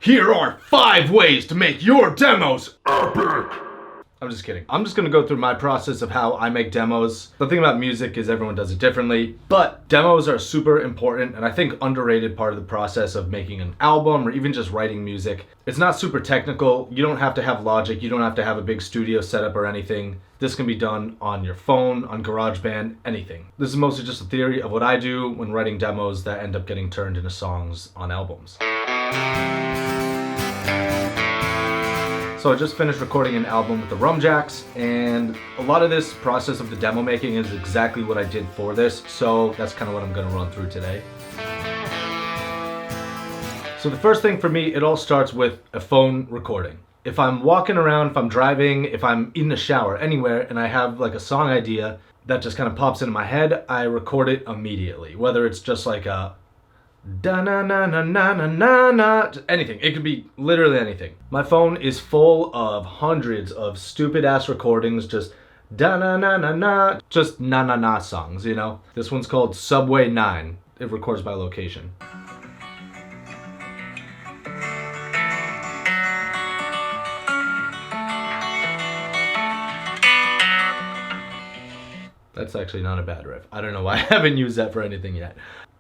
Here are 5 ways to make your demos epic. I'm just kidding. I'm just gonna go through my process of how I make demos. The thing about music is everyone does it differently, but demos are super important and I think underrated part of the process of making an album or even just writing music. It's not super technical. You don't have to have Logic. You don't have to have a big studio setup or anything. This can be done on your phone, on GarageBand, anything. This is mostly just a theory of what I do when writing demos that end up getting turned into songs on albums. So I just finished recording an album with the Rum Jacks, and a lot of this process of the demo making is exactly what I did for this, so that's kind of what I'm going to run through today. So the first thing for me, it all starts with a phone recording. If I'm walking around, if I'm driving, if I'm in the shower, anywhere, and I have like a song idea that just kind of pops into my head, I record it immediately. Whether it's just like a da na na na na na na na, anything. It could be literally anything. My phone is full of hundreds of stupid ass recordings, just da na na na na, just na na na songs, you know? This one's called Subway 9. It records by location. That's actually not a bad riff. I don't know why I haven't used that for anything yet.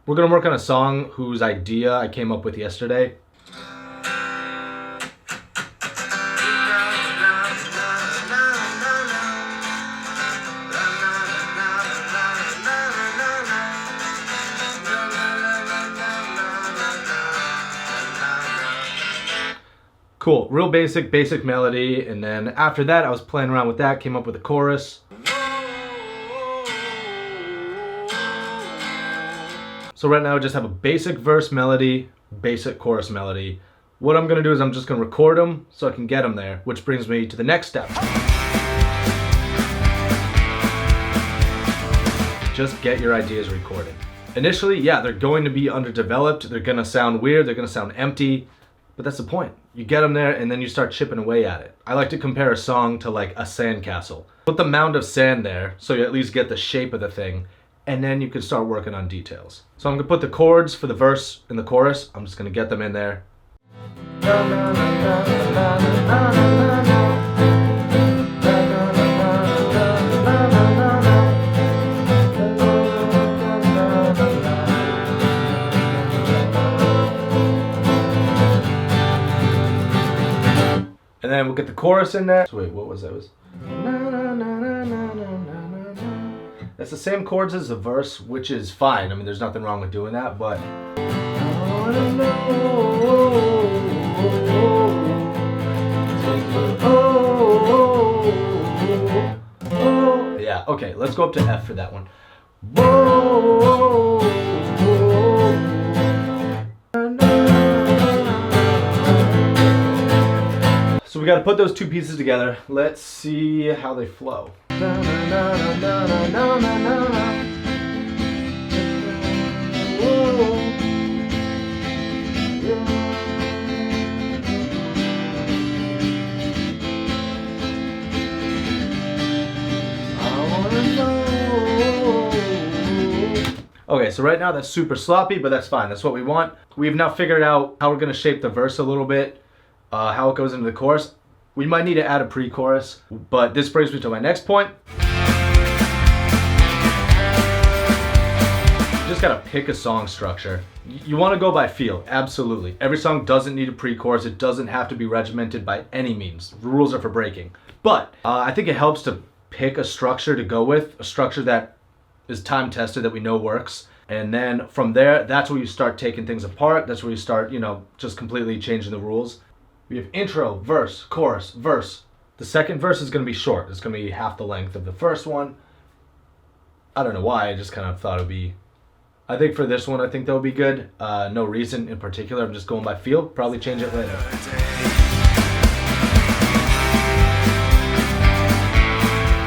We're gonna work on a song whose idea I came up with yesterday. Cool, real basic melody, and then after that I was playing around with that, came up with a chorus. So right now I just have a basic verse melody, basic chorus melody. What I'm gonna do is I'm just gonna record them so I can get them there, which brings me to the next step. Just get your ideas recorded. Initially, yeah, they're going to be underdeveloped, they're gonna sound weird, they're gonna sound empty, but that's the point. You get them there and then you start chipping away at it. I like to compare a song to like a sandcastle. Put the mound of sand there so you at least get the shape of the thing, and then you can start working on details. So I'm gonna put the chords for the verse and the chorus. I'm just gonna get them in there. And then we'll get the chorus in there. So wait, what was that? That's the same chords as the verse, which is fine. I mean, there's nothing wrong with doing that, but yeah, okay, let's go up to F for that one. So we got to put those two pieces together. Let's see how they flow. Okay, so right now that's super sloppy, but that's fine. That's what we want. We've now figured out how we're going to shape the verse a little bit, how it goes into the chorus. We might need to add a pre-chorus, but this brings me to my next point. You just gotta pick a song structure. You wanna go by feel, absolutely. Every song doesn't need a pre-chorus. It doesn't have to be regimented by any means. The rules are for breaking. But I think it helps to pick a structure to go with, a structure that is time-tested, that we know works. And then from there, that's where you start taking things apart. That's where you start, you know, just completely changing the rules. We have intro, verse, chorus, verse. The second verse is going to be short. It's going to be half the length of the first one. I don't know why, I just kind of thought it would be... I think for this one, I think that would be good. No reason in particular, I'm just going by feel. Probably change it later.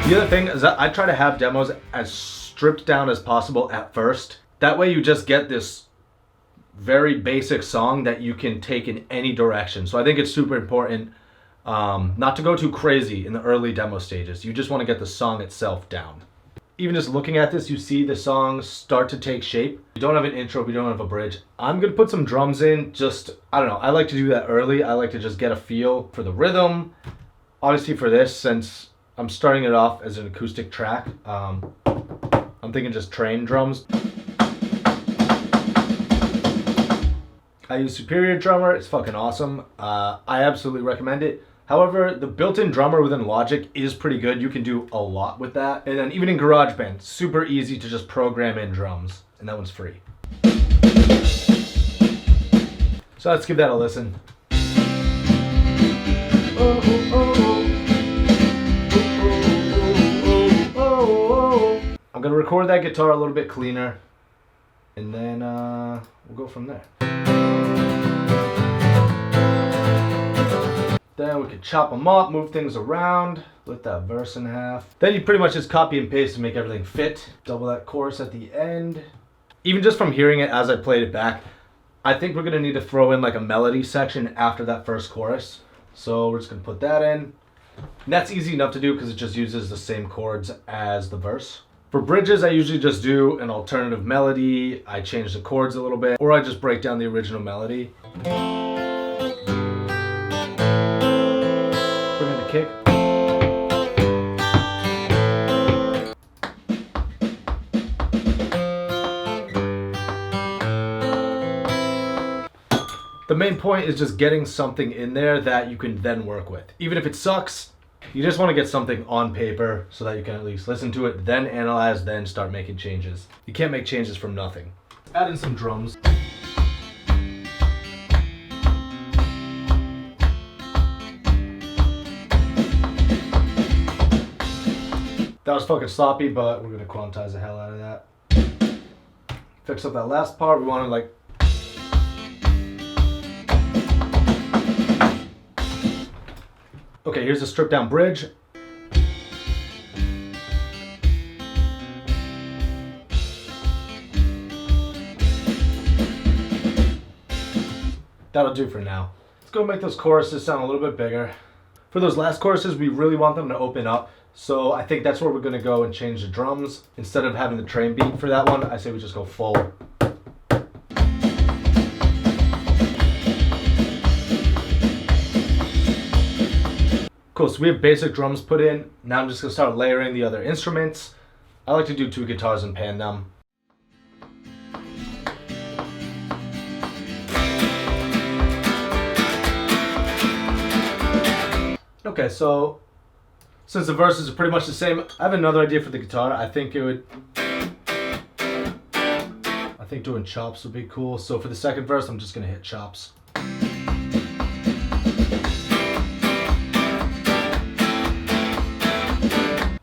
The other thing is that I try to have demos as stripped down as possible at first. That way you just get this very basic song that you can take in any direction. So I think it's super important not to go too crazy in the early demo stages. You just want to get the song itself down. even just looking at this, you see the song start to take shape. We don't have an intro, we don't have a bridge. I'm gonna put some drums in, just, I don't know, I like to do that early. I like to just get a feel for the rhythm. Obviously for this, since I'm starting it off as an acoustic track, I'm thinking just train drums. I use Superior Drummer, it's fucking awesome. I absolutely recommend it. However, the built-in drummer within Logic is pretty good. You can do a lot with that. And then even in GarageBand, super easy to just program in drums. And that one's free. So let's give that a listen. I'm gonna record that guitar a little bit cleaner. And then we'll go from there. Then we could chop them up, move things around, split that verse in half. Then you pretty much just copy and paste to make everything fit. Double that chorus at the end. Even just from hearing it as I played it back, I think we're gonna need to throw in like a melody section after that first chorus. So we're just gonna put that in. And that's easy enough to do because it just uses the same chords as the verse. For bridges, I usually just do an alternative melody. I change the chords a little bit, or I just break down the original melody. Kick. The main point is just getting something in there that you can then work with. Even if it sucks, you just want to get something on paper so that you can at least listen to it, then analyze, then start making changes. You can't make changes from nothing. Add in some drums. That was fucking sloppy, but we're gonna quantize the hell out of that. Fix up that last part. We want to like... Okay, here's a stripped down bridge. That'll do for now. Let's go make those choruses sound a little bit bigger. For those last choruses, we really want them to open up. So I think that's where we're gonna go and change the drums. Instead of having the train beat for that one, I say we just go full. Cool, so we have basic drums put in. Now I'm just gonna start layering the other instruments. I like to do 2 guitars and pan them. Okay, so since the verses are pretty much the same, I have another idea for the guitar. I think doing chops would be cool. So for the second verse, I'm just gonna hit chops.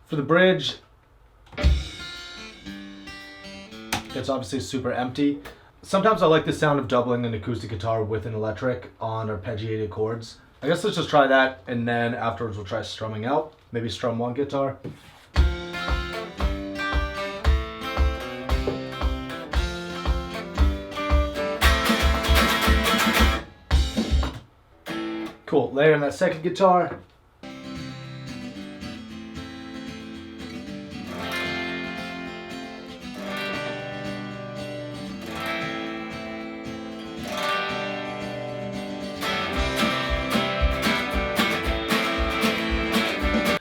For the bridge, it's obviously super empty. Sometimes I like the sound of doubling an acoustic guitar with an electric on arpeggiated chords. I guess let's just try that, and then afterwards we'll try strumming out. Maybe strum one guitar. Cool, layer in that second guitar.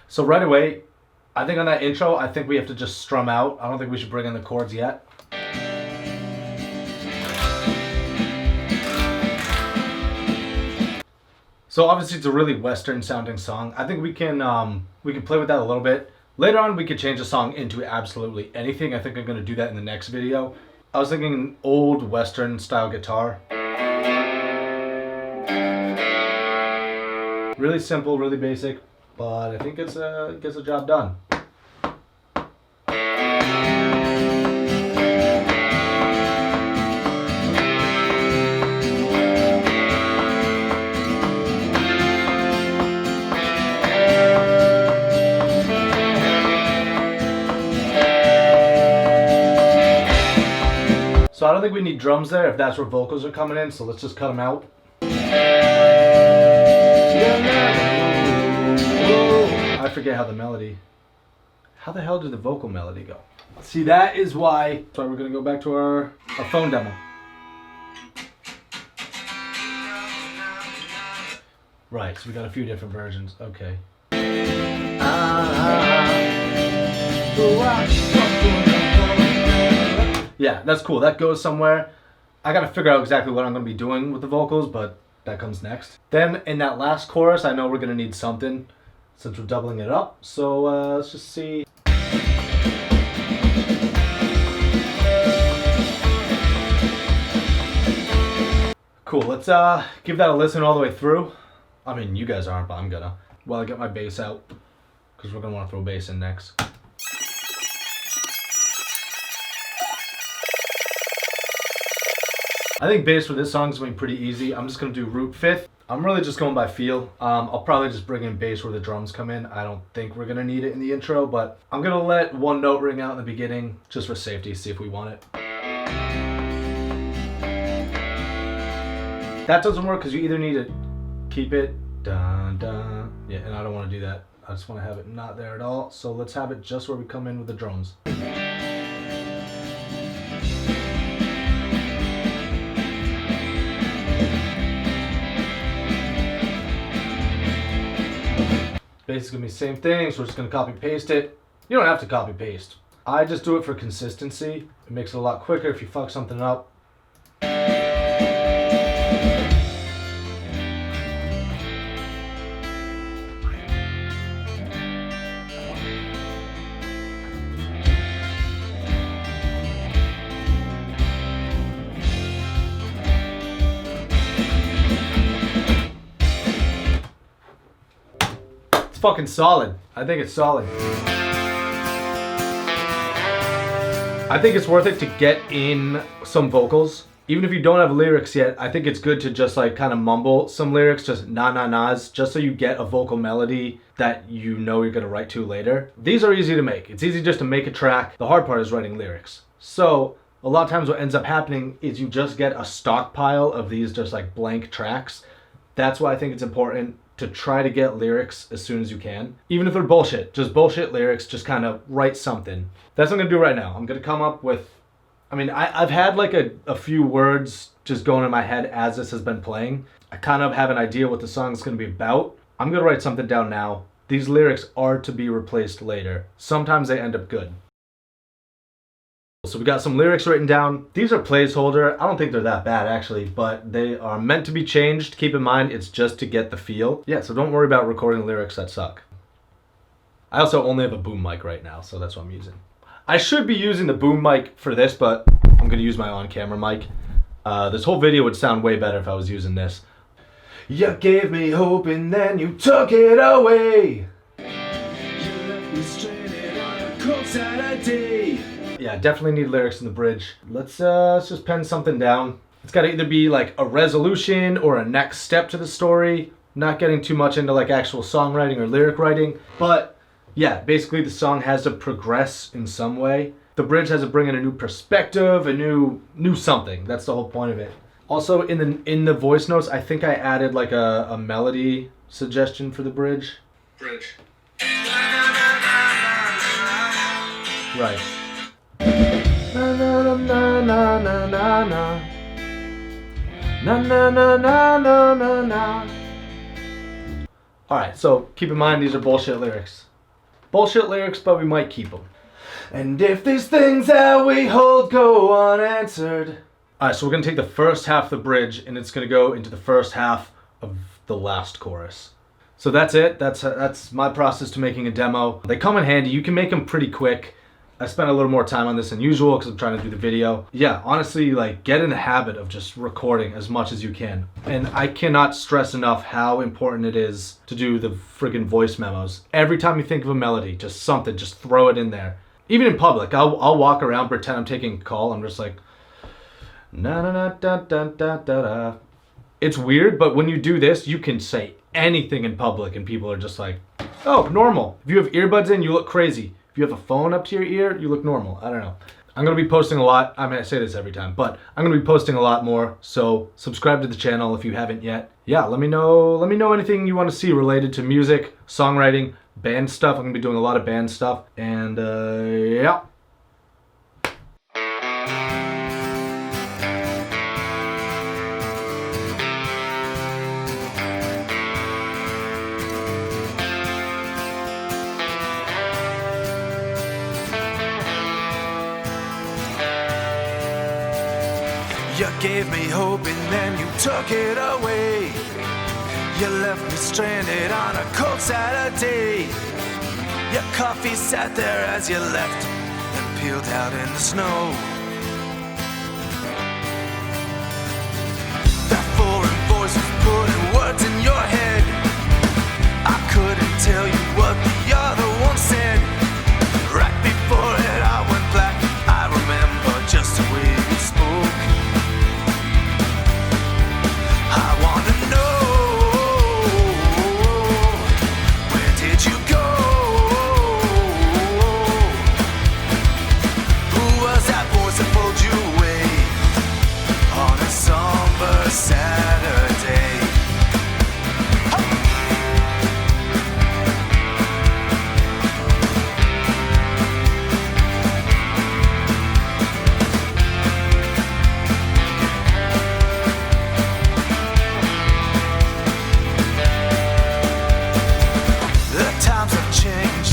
So right away, I think on that intro, I think we have to just strum out. I don't think we should bring in the chords yet. So obviously it's a really Western sounding song. I think we can play with that a little bit. Later on, we could change the song into absolutely anything. I think I'm gonna do that in the next video. I was thinking old Western style guitar. Really simple, really basic. But I think it gets the job done. So I don't think we need drums there if that's where vocals are coming in, so let's just cut them out. I forget how How the hell did the vocal melody go? See, that is why. That's why we're gonna go back to our phone demo. Right, so we got a few different versions. Okay. Yeah, that's cool. That goes somewhere. I gotta figure out exactly what I'm gonna be doing with the vocals, but that comes next. Then in that last chorus, I know we're gonna need something since we're doubling it up. So let's just see. Cool, let's give that a listen all the way through. I mean, you guys aren't, but I'm gonna. While I get my bass out, because we're gonna want to throw bass in next. I think bass for this song is going to be pretty easy. I'm just going to do root fifth. I'm really just going by feel. I'll probably just bring in bass where the drums come in. I don't think we're going to need it in the intro, but I'm going to let one note ring out in the beginning just for safety, see if we want it. That doesn't work because you either need to keep it dun dun. Yeah, and I don't want to do that. I just want to have it not there at all. So let's have it just where we come in with the drums. Basically the same thing, so we're just going to copy paste it. You don't have to copy paste. I just do it for consistency. It makes it a lot quicker if you fuck something up. Fucking solid. I think it's solid. I think it's worth it to get in some vocals. Even if you don't have lyrics yet, I think it's good to just like kind of mumble some lyrics, just na-na-nas, just so you get a vocal melody that you know you're gonna write to later. These are easy to make. It's easy just to make a track. The hard part is writing lyrics. So a lot of times what ends up happening is you just get a stockpile of these just like blank tracks. That's why I think it's important to try to get lyrics as soon as you can. Even if they're bullshit, just bullshit lyrics, just kind of write something. That's what I'm gonna do right now. I'm gonna come up with, I've had like a few words just going in my head as this has been playing. I kind of have an idea what the song is gonna be about. I'm gonna write something down now. These lyrics are to be replaced later. Sometimes they end up good. So we got some lyrics written down. These are placeholder. I don't think they're that bad actually, but they are meant to be changed. Keep in mind, it's just to get the feel. Yeah, so don't worry about recording lyrics that suck. I also only have a boom mic right now, so that's what I'm using. I should be using the boom mic for this, but I'm gonna use my on-camera mic. This whole video would sound way better if I was using this. You gave me hope and then you took it away. You left me stranded on a cold Saturday. Yeah, definitely need lyrics in the bridge. Let's just pen something down. It's gotta either be like a resolution or a next step to the story. Not getting too much into like actual songwriting or lyric writing, but yeah, basically the song has to progress in some way. The bridge has to bring in a new perspective, a new something. That's the whole point of it. Also in the voice notes, I think I added like a melody suggestion for the bridge. Bridge. Right. Na na na na na na na na na na na na na. Alright, so keep in mind these are bullshit lyrics. Bullshit lyrics, but we might keep them. And if these things that we hold go unanswered. Alright, so we're gonna take the first half of the bridge and it's gonna go into the first half of the last chorus. So that's it. That's my process to making a demo. They come in handy. You can make them pretty quick. I spent a little more time on this than usual because I'm trying to do the video. Yeah, honestly, like get in the habit of just recording as much as you can. And I cannot stress enough how important it is to do the friggin' voice memos. Every time you think of a melody, just something, just throw it in there. Even in public, I'll walk around, pretend I'm taking a call. I'm just like, na na na da da da da da. It's weird, but when you do this, you can say anything in public and people are just like, oh, normal. If you have earbuds in, you look crazy. If you have a phone up to your ear, you look normal. I don't know. I'm going to be posting a lot. I mean, I say this every time, but I'm going to be posting a lot more. So subscribe to the channel if you haven't yet. Yeah, let me know anything you want to see related to music, songwriting, band stuff. I'm gonna be doing a lot of band stuff, and yeah. You gave me hope and then you took it away. You left me stranded on a cold Saturday. Your coffee sat there as you left and peeled out in the snow. That foreign voice was putting words in your head. I couldn't tell you what the other one said. Right before it all went black, I remember just the way you spoke. I wanna know, where did you go? Who was that voice that pulled you away on a somber Saturday?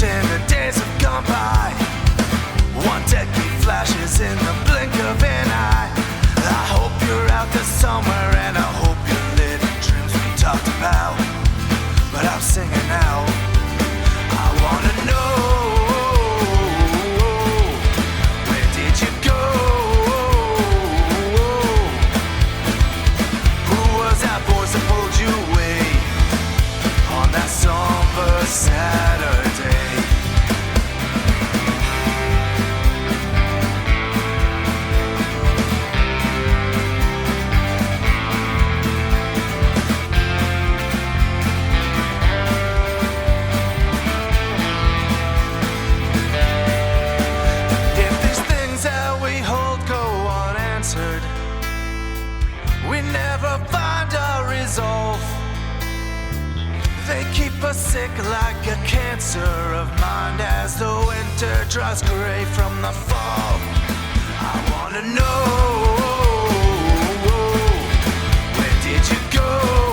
And the days have gone by. One decade flashes in the blink of an eye. I hope you're out there somewhere, and I hope you're living dreams we talked about. But I'm singing now. I wanna know, where did you go? Who was that voice that pulled you away on that somber Saturday? If these things that we hold go unanswered, we never find a resolve. They keep us sick like a cancer of mind as the winter draws gray from the fall. I wanna know, where did you go?